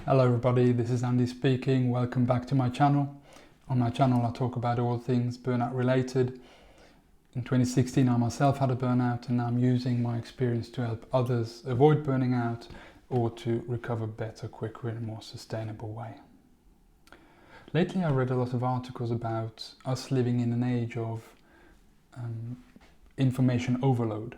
Hello everybody, this is Andy speaking. Welcome back to my channel. On my channel I talk about all things burnout related. In 2016 I myself had a burnout and I'm using my experience to help others avoid burning out or to recover better, quicker in a more sustainable way. Lately I read a lot of articles about us living in an age of information overload.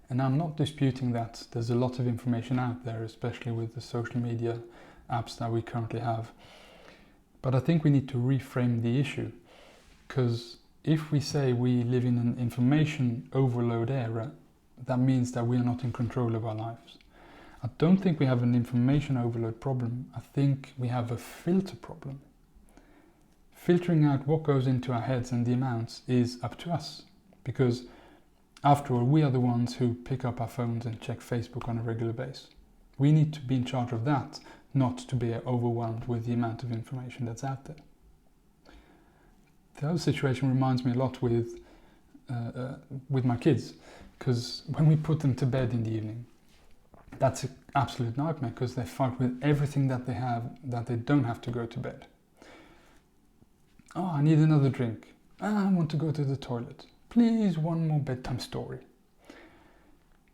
And I'm not disputing that there's a lot of information out there, especially with the social media apps that we currently have. But I think we need to reframe the issue, because if we say we live in an information overload era, that means that we are not in control of our lives. I don't think we have an information overload problem. I think we have a filter problem. Filtering out what goes into our heads and the amounts is up to us, because after all, we are the ones who pick up our phones and check Facebook on a regular basis. We need to be in charge of that, not to be overwhelmed with the amount of information that's out there. The other situation reminds me a lot with my kids, because when we put them to bed in the evening, that's an absolute nightmare, because they fight with everything that they have that they don't have to go to bed. Oh, I need another drink. I want to go to the toilet. Please, one more bedtime story.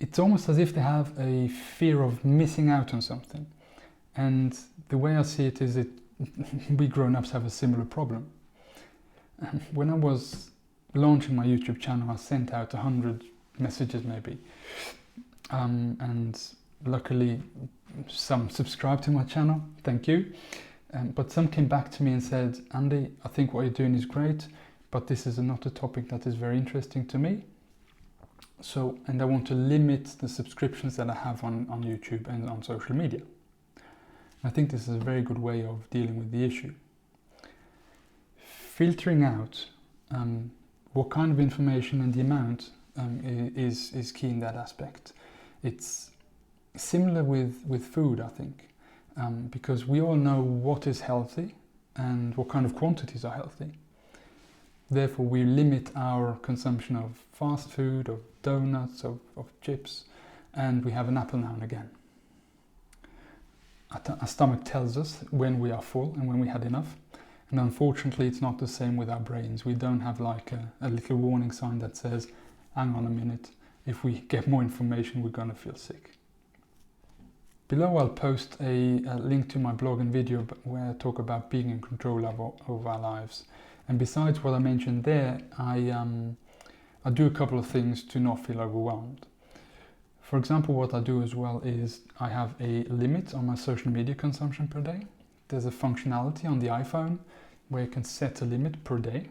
It's almost as if they have a fear of missing out on something. And the way I see it is we grown-ups have a similar problem. When I was launching my YouTube channel, I sent out 100 messages maybe. And luckily some subscribed to my channel, thank you. But some came back to me and said, Andy, I think what you're doing is great, but this is not a topic that is very interesting to me. And I want to limit the subscriptions that I have on YouTube and on social media. I think this is a very good way of dealing with the issue. Filtering out what kind of information and the amount is key in that aspect. It's similar with food, I think, because we all know what is healthy and what kind of quantities are healthy. Therefore, we limit our consumption of fast food, of donuts, of chips, and we have an apple now and again. Our stomach tells us when we are full and when we had enough. And unfortunately, it's not the same with our brains. We don't have like a little warning sign that says, hang on a minute, if we get more information, we're going to feel sick. Below I'll post a link to my blog and video where I talk about being in control of our lives. And besides what I mentioned there, I do a couple of things to not feel overwhelmed. For example, what I do as well is I have a limit on my social media consumption per day. There's a functionality on the iPhone where you can set a limit per day.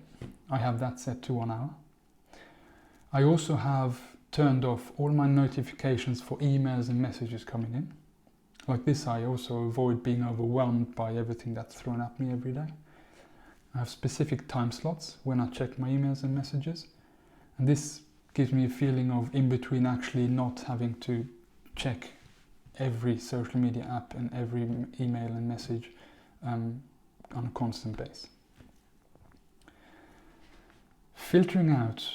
I have that set to 1 hour. I also have turned off all my notifications for emails and messages coming in. Like this, I also avoid being overwhelmed by everything that's thrown at me every day. I have specific time slots when I check my emails and messages, and this gives me a feeling of in between actually not having to check every social media app and every email and message on a constant basis. Filtering out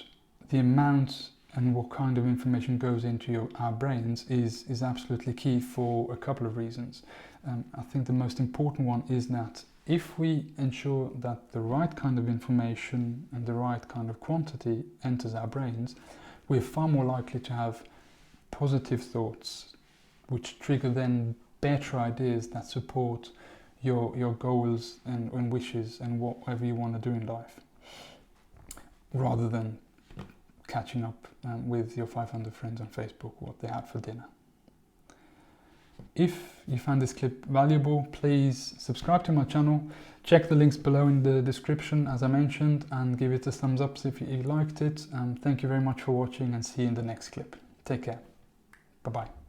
the amount and what kind of information goes into our brains is absolutely key for a couple of reasons. I think the most important one is that if we ensure that the right kind of information and the right kind of quantity enters our brains, we're far more likely to have positive thoughts, which trigger then better ideas that support your goals and wishes and whatever you want to do in life, rather than catching up with your 500 friends on Facebook what they had for dinner. If you found this clip valuable, please subscribe to my channel, check the links below in the description as I mentioned, and give it a thumbs up if you liked it. Thank you very much for watching, and see you in the next clip. Take care. Bye bye.